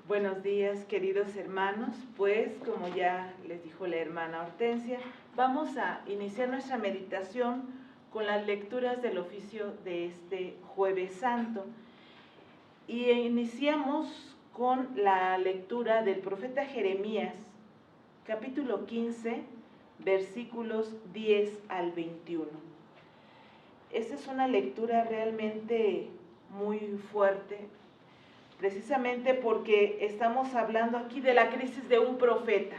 Buenos días, queridos hermanos. Pues, como ya les dijo la hermana Hortensia, vamos a iniciar nuestra meditación con las lecturas del oficio de este Jueves Santo. Y iniciamos con la lectura del profeta Jeremías, capítulo 15, versículos 10 al 21. Esta es una lectura realmente muy fuerte, precisamente porque estamos hablando aquí de la crisis de un profeta,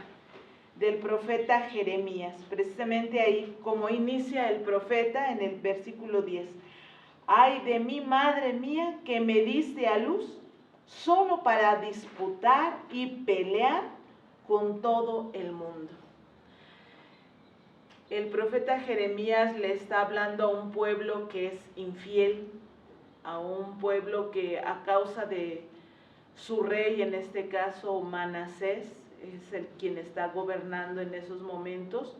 del profeta Jeremías. Precisamente ahí, como inicia el profeta en el versículo 10. Ay de mí, madre mía, que me diste a luz solo para disputar y pelear con todo el mundo. El profeta Jeremías le está hablando a un pueblo que es infiel, a un pueblo que a causa de su rey, en este caso Manasés, es el quien está gobernando en esos momentos,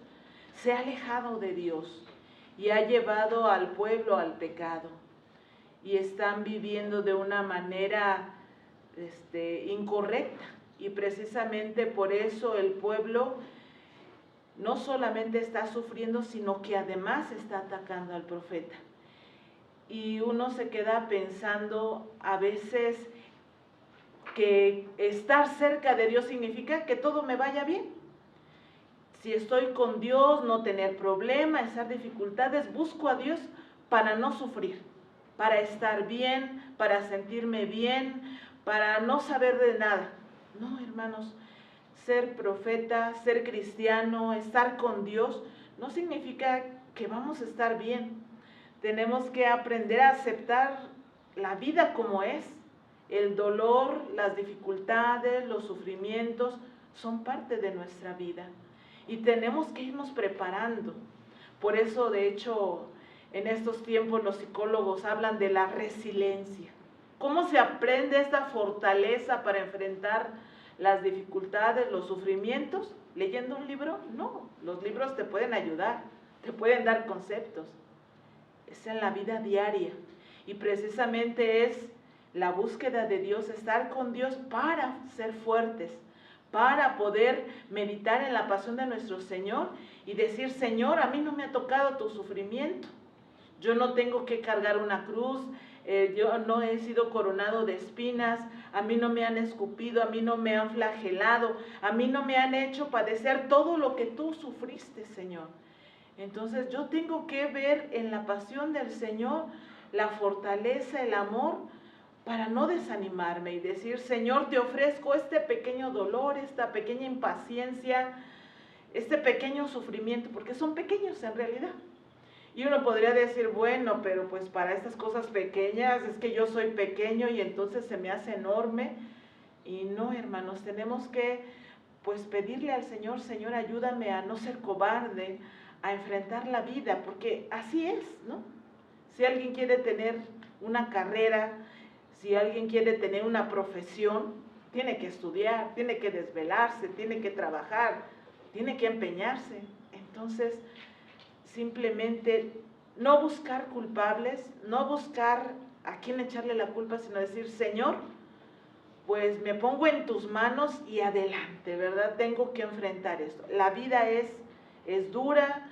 se ha alejado de Dios y ha llevado al pueblo al pecado. Y están viviendo de una manera incorrecta. Y precisamente por eso el pueblo no solamente está sufriendo, sino que además está atacando al profeta. Y uno se queda pensando a veces que estar cerca de Dios significa que todo me vaya bien. Si estoy con Dios, no tener problemas, esas dificultades, busco a Dios para no sufrir, para estar bien, para sentirme bien, para no saber de nada. No, hermanos, ser profeta, ser cristiano, estar con Dios, no significa que vamos a estar bien. Tenemos que aprender a aceptar la vida como es. El dolor, las dificultades, los sufrimientos son parte de nuestra vida y tenemos que irnos preparando. Por eso, de hecho, en estos tiempos los psicólogos hablan de la resiliencia. ¿Cómo se aprende esta fortaleza para enfrentar las dificultades, los sufrimientos? ¿Leyendo un libro? No, los libros te pueden ayudar, te pueden dar conceptos. Es en la vida diaria y precisamente es la búsqueda de Dios, estar con Dios para ser fuertes, para poder meditar en la pasión de nuestro Señor y decir: Señor, a mí no me ha tocado tu sufrimiento, yo no tengo que cargar una cruz, yo no he sido coronado de espinas, a mí no me han escupido, a mí no me han flagelado, a mí no me han hecho padecer todo lo que tú sufriste, Señor. Entonces yo tengo que ver en la pasión del Señor la fortaleza, el amor, para no desanimarme y decir: Señor, te ofrezco este pequeño dolor, esta pequeña impaciencia, este pequeño sufrimiento, porque son pequeños en realidad. Y uno podría decir: bueno, pero pues para estas cosas pequeñas es que yo soy pequeño y entonces se me hace enorme. Y no, hermanos, tenemos que pues pedirle al Señor: Señor, ayúdame a no ser cobarde, a enfrentar la vida, porque así es, ¿no? Si alguien quiere tener una carrera, si alguien quiere tener una profesión, tiene que estudiar, tiene que desvelarse, tiene que trabajar, tiene que empeñarse. Entonces, simplemente no buscar culpables, no buscar a quién echarle la culpa, sino decir: Señor, pues me pongo en tus manos y adelante, ¿verdad? Tengo que enfrentar esto. La vida es dura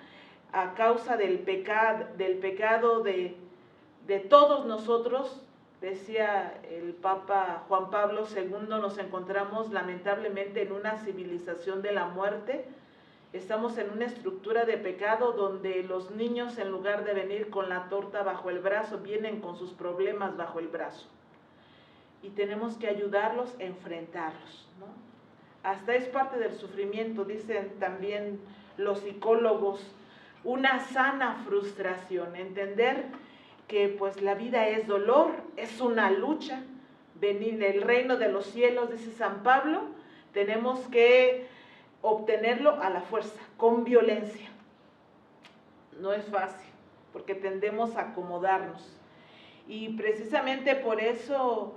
a causa del pecado de todos nosotros. Decía el Papa Juan Pablo II, nos encontramos lamentablemente en una civilización de la muerte. Estamos en una estructura de pecado donde los niños, en lugar de venir con la torta bajo el brazo, vienen con sus problemas bajo el brazo. Y tenemos que ayudarlos a enfrentarlos, ¿no? Hasta es parte del sufrimiento, dicen también los psicólogos, una sana frustración, entender que pues la vida es dolor, es una lucha. Venir del reino de los cielos, dice San Pablo, tenemos que obtenerlo a la fuerza, con violencia. No es fácil, porque tendemos a acomodarnos. Y precisamente por eso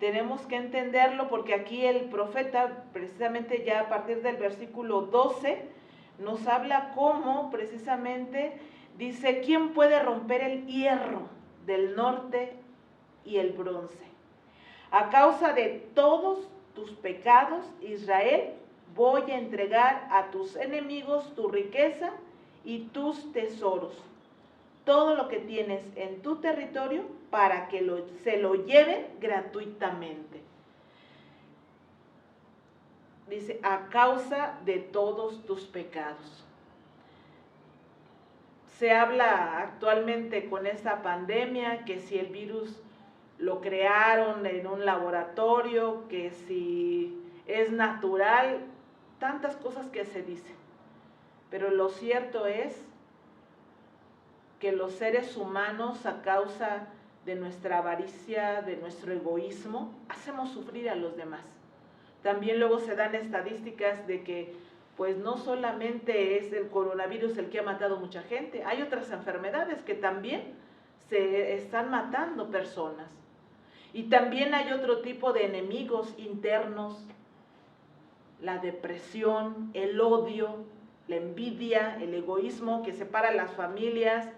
tenemos que entenderlo, porque aquí el profeta, precisamente ya a partir del versículo 12, nos habla cómo precisamente dice: ¿quién puede romper el hierro del norte y el bronce? A causa de todos tus pecados, Israel, voy a entregar a tus enemigos tu riqueza y tus tesoros, todo lo que tienes en tu territorio, para que se lo lleven gratuitamente. Dice, a causa de todos tus pecados. Se habla actualmente con esta pandemia que si el virus lo crearon en un laboratorio, que si es natural, tantas cosas que se dicen. Pero lo cierto es que los seres humanos, a causa de nuestra avaricia, de nuestro egoísmo, hacemos sufrir a los demás. También luego se dan estadísticas de que pues no solamente es el coronavirus el que ha matado mucha gente, hay otras enfermedades que también se están matando personas. Y también hay otro tipo de enemigos internos, la depresión, el odio, la envidia, el egoísmo que separa a las familias,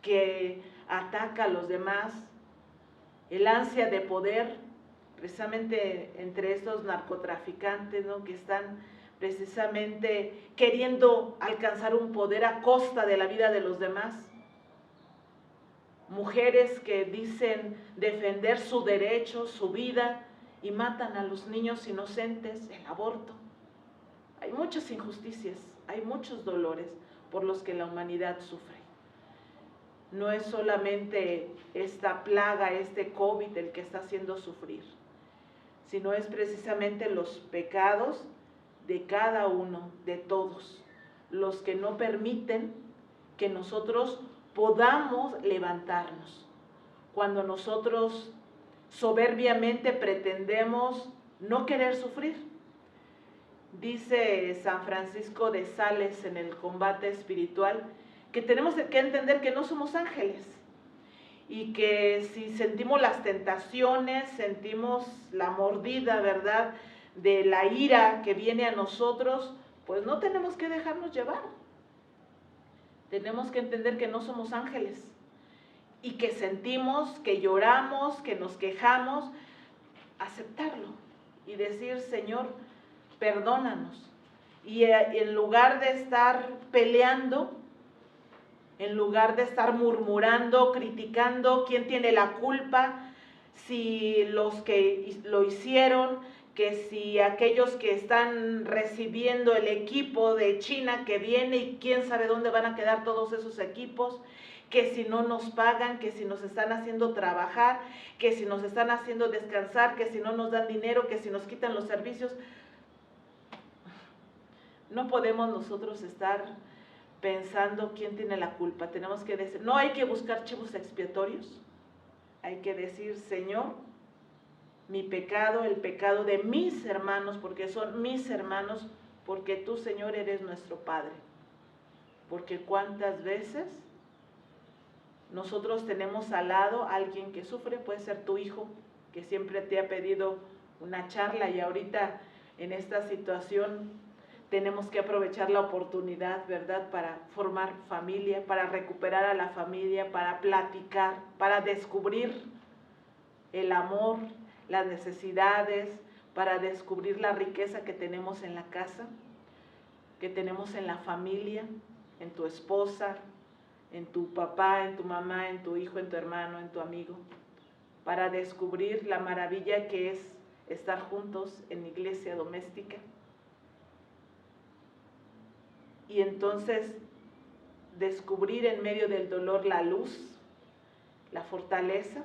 que ataca a los demás, el ansia de poder, precisamente entre estos narcotraficantes, ¿no?, que están precisamente queriendo alcanzar un poder a costa de la vida de los demás. Mujeres que dicen defender su derecho, su vida, y matan a los niños inocentes, el aborto. Hay muchas injusticias, hay muchos dolores por los que la humanidad sufre. No es solamente esta plaga, este COVID el que está haciendo sufrir, sino es precisamente los pecados de cada uno, de todos, los que no permiten que nosotros podamos levantarnos. Cuando nosotros soberbiamente pretendemos no querer sufrir. Dice San Francisco de Sales en el Combate Espiritual que tenemos que entender que no somos ángeles y que si sentimos las tentaciones, sentimos la mordida, ¿verdad?, de la ira que viene a nosotros, pues no tenemos que dejarnos llevar. Tenemos que entender que no somos ángeles y que sentimos, que lloramos, que nos quejamos, aceptarlo y decir, Señor, perdónanos. Y en lugar de estar peleando, en lugar de estar murmurando, criticando quién tiene la culpa, si los que lo hicieron, que si aquellos que están recibiendo el equipo de China que viene y quién sabe dónde van a quedar todos esos equipos, que si no nos pagan, que si nos están haciendo trabajar, que si nos están haciendo descansar, que si no nos dan dinero, que si nos quitan los servicios. No podemos nosotros estar pensando quién tiene la culpa. Tenemos que decir, no hay que buscar chivos expiatorios, hay que decir, Señor, mi pecado, el pecado de mis hermanos, porque son mis hermanos, porque tú, Señor, eres nuestro Padre. Porque cuántas veces nosotros tenemos al lado a alguien que sufre, puede ser tu hijo, que siempre te ha pedido una charla y ahorita en esta situación tenemos que aprovechar la oportunidad, ¿verdad?, para formar familia, para recuperar a la familia, para platicar, para descubrir el amor, las necesidades, para descubrir la riqueza que tenemos en la casa, que tenemos en la familia, en tu esposa, en tu papá, en tu mamá, en tu hijo, en tu hermano, en tu amigo, para descubrir la maravilla que es estar juntos en iglesia doméstica. Y entonces descubrir en medio del dolor la luz, la fortaleza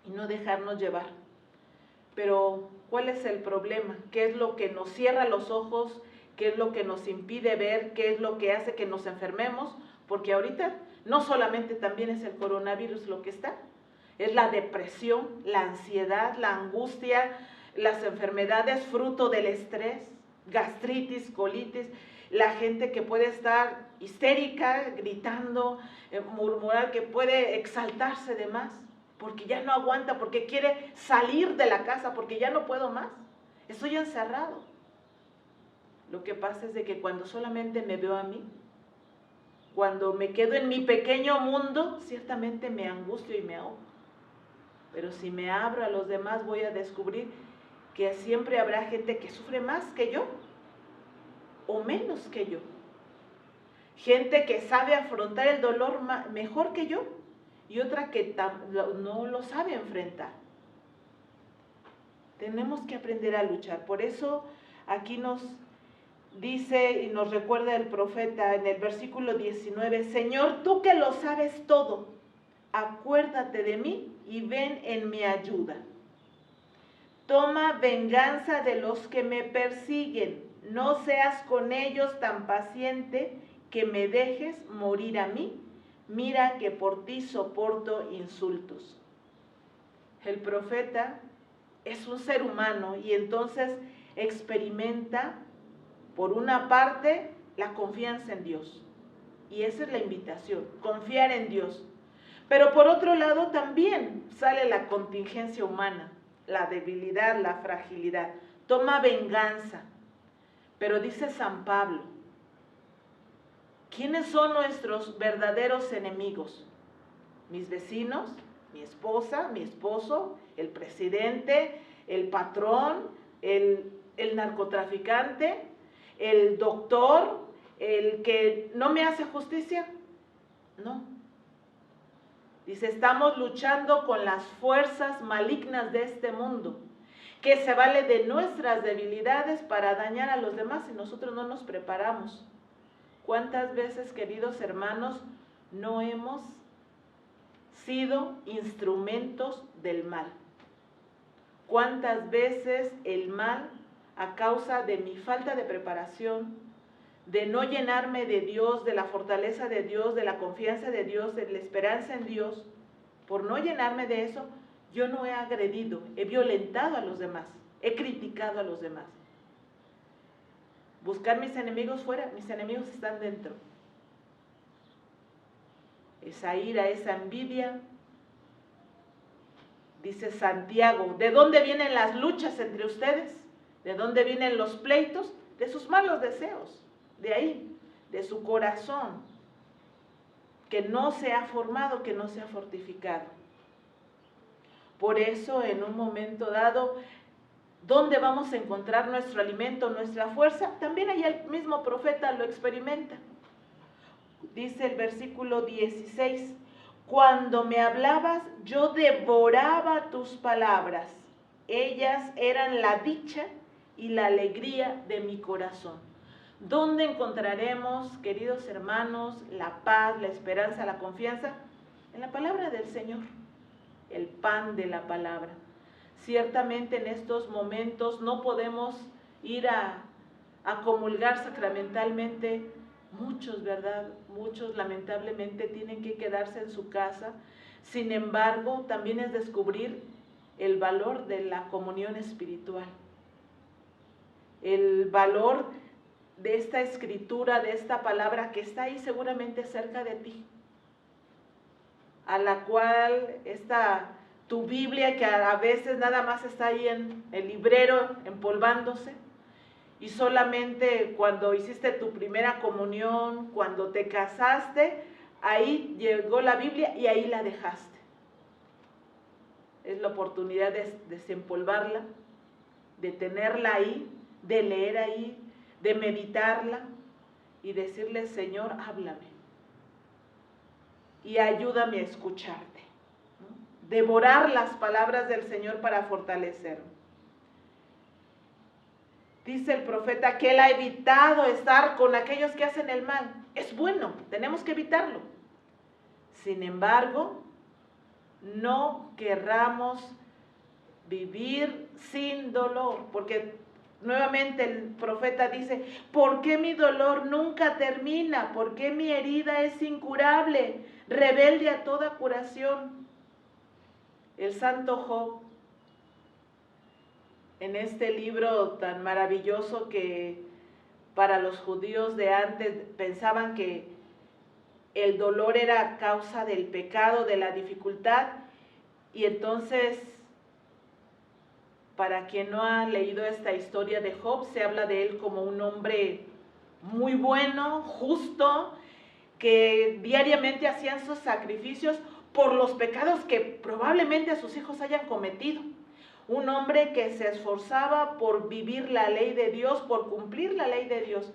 y no dejarnos llevar. Pero, ¿cuál es el problema? ¿Qué es lo que nos cierra los ojos? ¿Qué es lo que nos impide ver? ¿Qué es lo que hace que nos enfermemos? Porque ahorita no solamente también es el coronavirus lo que está, es la depresión, la ansiedad, la angustia, las enfermedades fruto del estrés, gastritis, colitis, la gente que puede estar histérica, gritando, murmurar, que puede exaltarse de más, porque ya no aguanta, porque quiere salir de la casa, porque ya no puedo más, estoy encerrado. Lo que pasa es de que cuando solamente me veo a mí, cuando me quedo en mi pequeño mundo, ciertamente me angustio y me ahogo. Pero si me abro a los demás, voy a descubrir que siempre habrá gente que sufre más que yo o menos que yo. Gente que sabe afrontar el dolor mejor que yo y otra que no lo sabe enfrentar. Tenemos que aprender a luchar. Por eso aquí nos dice y nos recuerda el profeta en el versículo 19, Señor, tú que lo sabes todo, acuérdate de mí y ven en mi ayuda. Toma venganza de los que me persiguen, no seas con ellos tan paciente que me dejes morir a mí. Mira que por ti soporto insultos. El profeta es un ser humano y entonces experimenta, por una parte, la confianza en Dios. Y esa es la invitación, confiar en Dios. Pero por otro lado también sale la contingencia humana, la debilidad, la fragilidad. Toma venganza. Pero dice San Pablo, ¿quiénes son nuestros verdaderos enemigos? Mis vecinos, mi esposa, mi esposo, el presidente, el patrón, el narcotraficante, el doctor, el que no me hace justicia. No. Dice, estamos luchando con las fuerzas malignas de este mundo, que se vale de nuestras debilidades para dañar a los demás y nosotros no nos preparamos. ¿Cuántas veces, queridos hermanos, no hemos sido instrumentos del mal? ¿Cuántas veces el mal, a causa de mi falta de preparación, de no llenarme de Dios, de la fortaleza de Dios, de la confianza de Dios, de la esperanza en Dios, por no llenarme de eso, yo no he agredido, he violentado a los demás, he criticado a los demás? Buscar mis enemigos fuera, mis enemigos están dentro. Esa ira, esa envidia. Dice Santiago, ¿de dónde vienen las luchas entre ustedes? ¿De dónde vienen los pleitos? De sus malos deseos, de ahí, de su corazón, que no se ha formado, que no se ha fortificado. Por eso, en un momento dado, ¿dónde vamos a encontrar nuestro alimento, nuestra fuerza? También ahí el mismo profeta lo experimenta. Dice el versículo 16, cuando me hablabas, yo devoraba tus palabras. Ellas eran la dicha y la alegría de mi corazón. ¿Dónde encontraremos, queridos hermanos, la paz, la esperanza, la confianza? En la palabra del Señor, el pan de la palabra. Ciertamente en estos momentos no podemos ir a comulgar sacramentalmente. Muchos, ¿verdad? Muchos lamentablemente tienen que quedarse en su casa. Sin embargo, también es descubrir el valor de la comunión espiritual. El valor de esta escritura, de esta palabra que está ahí seguramente cerca de ti. A la cual tu Biblia, que a veces nada más está ahí en el librero empolvándose, y solamente cuando hiciste tu primera comunión, cuando te casaste, ahí llegó la Biblia y ahí la dejaste. Es la oportunidad de desempolvarla, de tenerla ahí, de leer ahí, de meditarla y decirle, Señor, háblame y ayúdame a escucharte. Devorar las palabras del Señor para fortalecerme. Dice el profeta que Él ha evitado estar con aquellos que hacen el mal. Es bueno, tenemos que evitarlo. Sin embargo, no querramos vivir sin dolor, porque nuevamente el profeta dice, ¿por qué mi dolor nunca termina? ¿Por qué mi herida es incurable, rebelde a toda curación? El santo Job, en este libro tan maravilloso que para los judíos de antes pensaban que el dolor era causa del pecado, de la dificultad, y entonces, para quien no ha leído esta historia de Job, se habla de él como un hombre muy bueno, justo, que diariamente hacían sus sacrificios por los pecados que probablemente a sus hijos hayan cometido. un hombre que se esforzaba por vivir la ley de Dios, por cumplir la ley de Dios,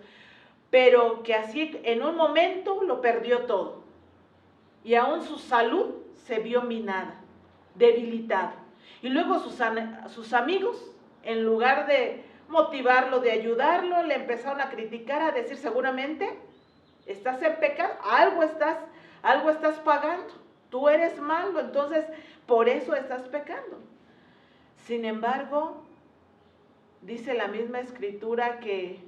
pero que así en un momento lo perdió todo. Y aún su salud se vio minada, debilitada. Y luego sus amigos, en lugar de motivarlo, de ayudarlo, le empezaron a criticar, a decir, seguramente estás en pecado, algo estás pagando, tú eres malo, entonces por eso estás pecando. Sin embargo, dice la misma escritura que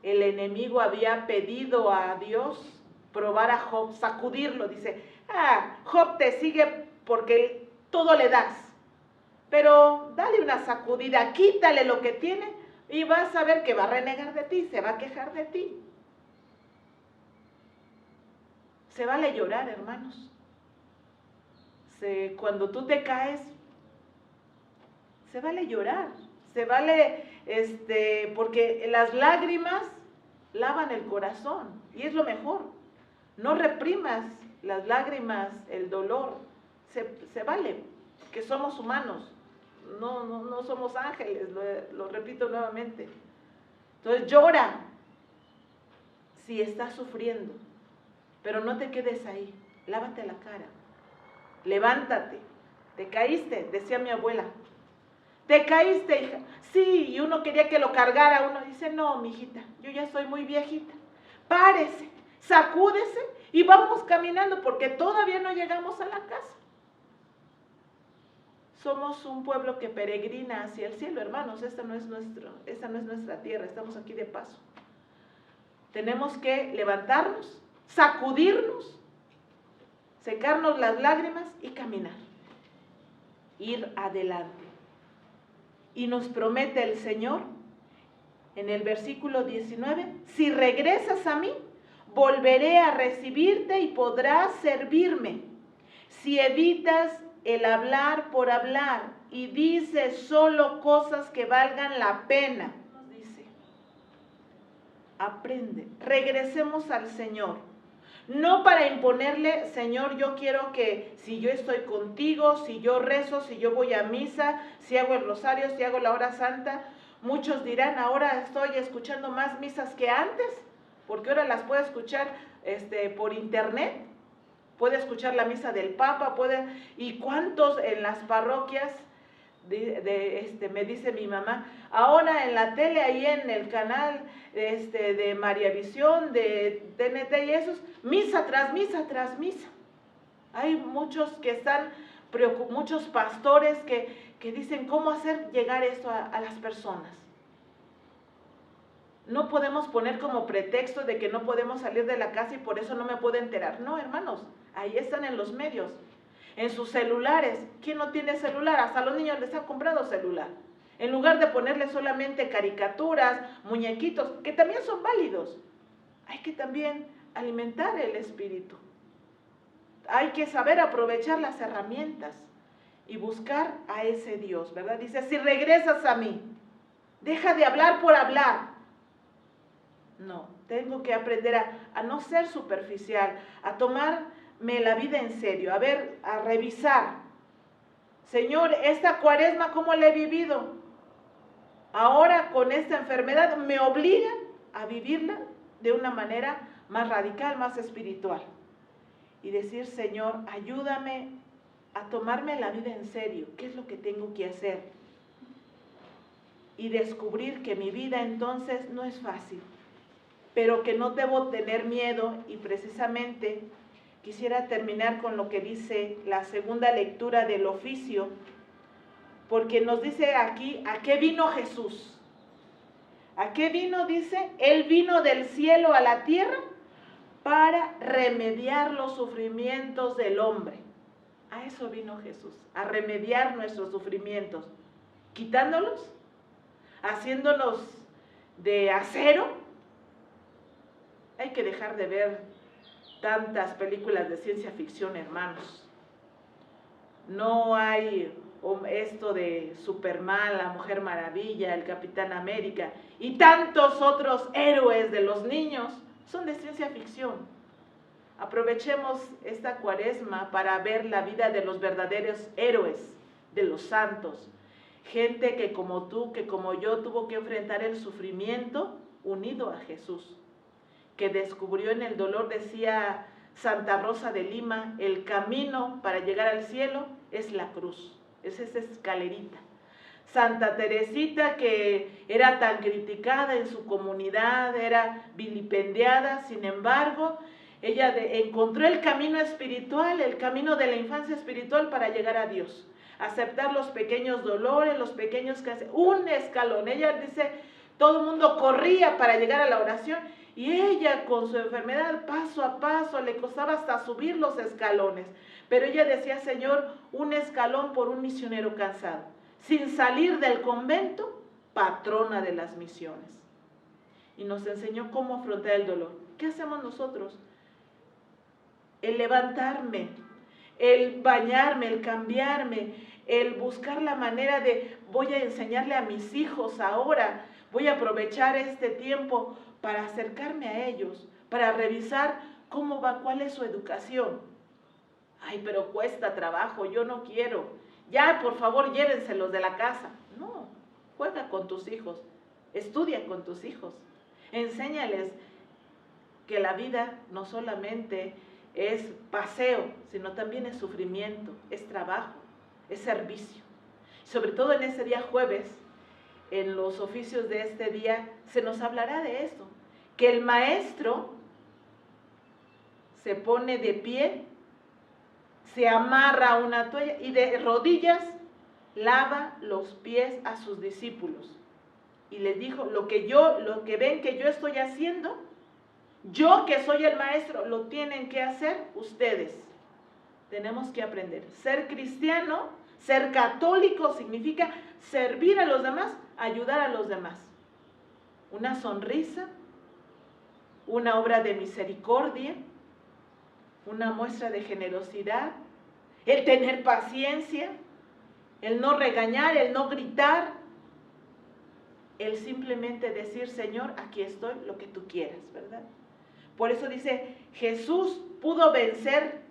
el enemigo había pedido a Dios probar a Job, sacudirlo. Dice, Job te sigue porque todo le das, pero dale una sacudida, quítale lo que tiene y vas a ver que va a renegar de ti, se va a quejar de ti. Se vale llorar, hermanos. Cuando tú te caes, se vale llorar, se vale, porque las lágrimas lavan el corazón y es lo mejor. No reprimas las lágrimas, el dolor, se vale, que somos humanos, no somos ángeles, lo repito nuevamente. Entonces llora si estás sufriendo, pero no te quedes ahí, lávate la cara, levántate, te caíste, decía mi abuela. Te caíste, hija. Sí, y uno quería que lo cargara. Uno dice, no, mijita, yo ya soy muy viejita. Párese, sacúdese y vamos caminando porque todavía no llegamos a la casa. Somos un pueblo que peregrina hacia el cielo, hermanos. Esta no es nuestra tierra, estamos aquí de paso. Tenemos que levantarnos, sacudirnos, secarnos las lágrimas y caminar. Ir adelante. Y nos promete el Señor, en el versículo 19, si regresas a mí, volveré a recibirte y podrás servirme. Si evitas el hablar por hablar y dices solo cosas que valgan la pena, nos dice, aprende, regresemos al Señor. No para imponerle, Señor, yo quiero que si yo estoy contigo, si yo rezo, si yo voy a misa, si hago el rosario, si hago la hora santa, muchos dirán, ahora estoy escuchando más misas que antes, porque ahora las puedo escuchar por internet, puede escuchar la misa del Papa, y cuántos en las parroquias, me dice mi mamá, ahora en la tele, ahí en el canal de María Visión, de TNT y esos, misa tras misa tras misa. Hay muchos que están muchos pastores que dicen cómo hacer llegar esto a las personas. No podemos poner como pretexto de que no podemos salir de la casa y por eso no me puedo enterar. No, hermanos, ahí están en los medios. En sus celulares. ¿Quién no tiene celular? Hasta a los niños les han comprado celular. En lugar de ponerles solamente caricaturas, muñequitos, que también son válidos, hay que también alimentar el espíritu. Hay que saber aprovechar las herramientas y buscar a ese Dios, ¿verdad? Dice, si regresas a mí, deja de hablar por hablar. No, tengo que aprender a no ser superficial, a tomarme la vida en serio, a revisar. Señor, esta cuaresma, ¿cómo la he vivido? Ahora con esta enfermedad me obligan a vivirla de una manera más radical, más espiritual. Y decir, Señor, ayúdame a tomarme la vida en serio. ¿Qué es lo que tengo que hacer? Y descubrir que mi vida entonces no es fácil, pero que no debo tener miedo. Y precisamente quisiera terminar con lo que dice la segunda lectura del oficio, porque nos dice aquí, ¿a qué vino Jesús? ¿A qué vino? Dice, Él vino del cielo a la tierra para remediar los sufrimientos del hombre. A eso vino Jesús, a remediar nuestros sufrimientos, quitándolos, haciéndonos de acero. Hay que dejar de ver tantas películas de ciencia ficción, hermanos. No hay esto de Superman, la Mujer Maravilla, el Capitán América y tantos otros héroes de los niños, son de ciencia ficción. Aprovechemos esta cuaresma para ver la vida de los verdaderos héroes, de los santos, gente que como tú, que como yo, tuvo que enfrentar el sufrimiento unido a Jesús, que descubrió en el dolor, decía Santa Rosa de Lima, el camino para llegar al cielo es la cruz, es esa escalerita. Santa Teresita, que era tan criticada en su comunidad, era vilipendiada, sin embargo, ella encontró el camino espiritual, el camino de la infancia espiritual para llegar a Dios. Aceptar los pequeños dolores, los pequeños que hace, un escalón. Ella dice, todo el mundo corría para llegar a la oración y ella con su enfermedad paso a paso le costaba hasta subir los escalones. Pero ella decía, Señor, un escalón por un misionero cansado. Sin salir del convento, patrona de las misiones. Y nos enseñó cómo afrontar el dolor. ¿Qué hacemos nosotros? El levantarme, el bañarme, el cambiarme, el buscar la manera de, voy a enseñarle a mis hijos ahora, voy a aprovechar este tiempo para acercarme a ellos, para revisar cómo va, cuál es su educación. Ay, pero cuesta trabajo, yo no quiero. Ya, por favor, llévenselos de la casa. No, juega con tus hijos, estudia con tus hijos, enséñales que la vida no solamente es paseo, sino también es sufrimiento, es trabajo, es servicio. Sobre todo en este día jueves, en los oficios de este día, se nos hablará de esto, que el maestro se pone de pie, se amarra una toalla y de rodillas lava los pies a sus discípulos. Y les dijo, lo que ven que yo estoy haciendo, yo que soy el maestro, lo tienen que hacer ustedes. Tenemos que aprender. Ser cristiano, ser católico significa servir a los demás, ayudar a los demás. Una sonrisa, una obra de misericordia, una muestra de generosidad, el tener paciencia, el no regañar, el no gritar, el simplemente decir, Señor, aquí estoy, lo que tú quieras, ¿verdad? Por eso dice, Jesús pudo vencer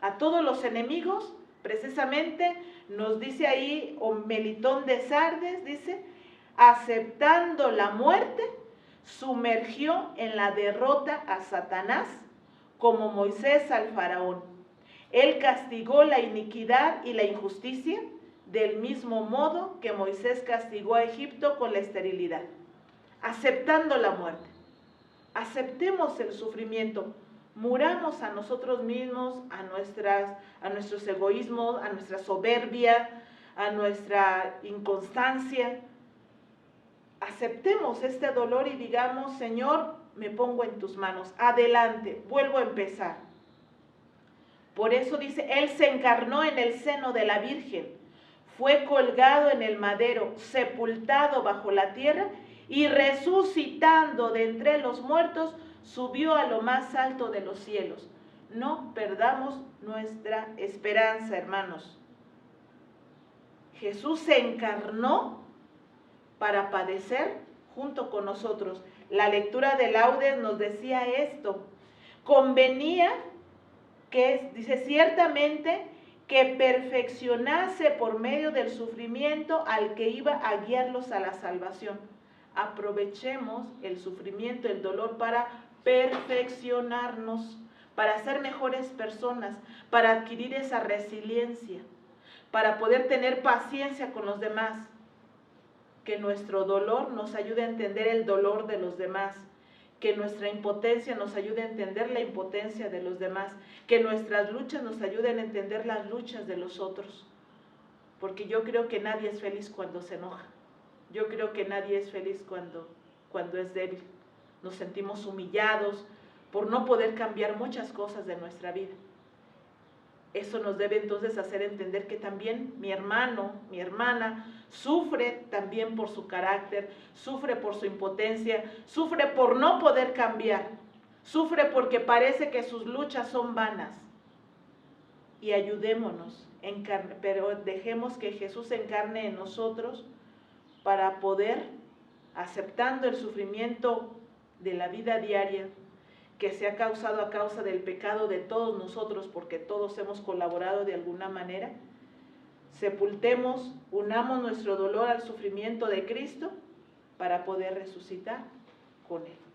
a todos los enemigos, precisamente nos dice ahí, o Melitón de Sardes, dice, aceptando la muerte, sumergió en la derrota a Satanás, como Moisés al faraón. Él castigó la iniquidad y la injusticia del mismo modo que Moisés castigó a Egipto con la esterilidad, aceptando la muerte. Aceptemos el sufrimiento, muramos a nosotros mismos, a nuestros egoísmos, a nuestra soberbia, a nuestra inconstancia. Aceptemos este dolor y digamos, Señor, me pongo en tus manos, adelante, vuelvo a empezar. Por eso dice, Él se encarnó en el seno de la Virgen, fue colgado en el madero, sepultado bajo la tierra y resucitando de entre los muertos, subió a lo más alto de los cielos. No perdamos nuestra esperanza, hermanos. Jesús se encarnó para padecer junto con nosotros. La lectura de Laudes nos decía esto. Convenía que, dice, ciertamente que perfeccionase por medio del sufrimiento al que iba a guiarlos a la salvación. Aprovechemos el sufrimiento, el dolor para perfeccionarnos, para ser mejores personas, para adquirir esa resiliencia, para poder tener paciencia con los demás. Que nuestro dolor nos ayude a entender el dolor de los demás, que nuestra impotencia nos ayude a entender la impotencia de los demás, que nuestras luchas nos ayuden a entender las luchas de los otros, porque yo creo que nadie es feliz cuando se enoja, yo creo que nadie es feliz cuando es débil, nos sentimos humillados por no poder cambiar muchas cosas de nuestra vida. Eso nos debe entonces hacer entender que también mi hermano, mi hermana, sufre también por su carácter, sufre por su impotencia, sufre por no poder cambiar, sufre porque parece que sus luchas son vanas. Y ayudémonos, pero dejemos que Jesús se encarne en nosotros para poder, aceptando el sufrimiento de la vida diaria, que se ha causado a causa del pecado de todos nosotros, porque todos hemos colaborado de alguna manera, sepultemos, unamos nuestro dolor al sufrimiento de Cristo para poder resucitar con Él.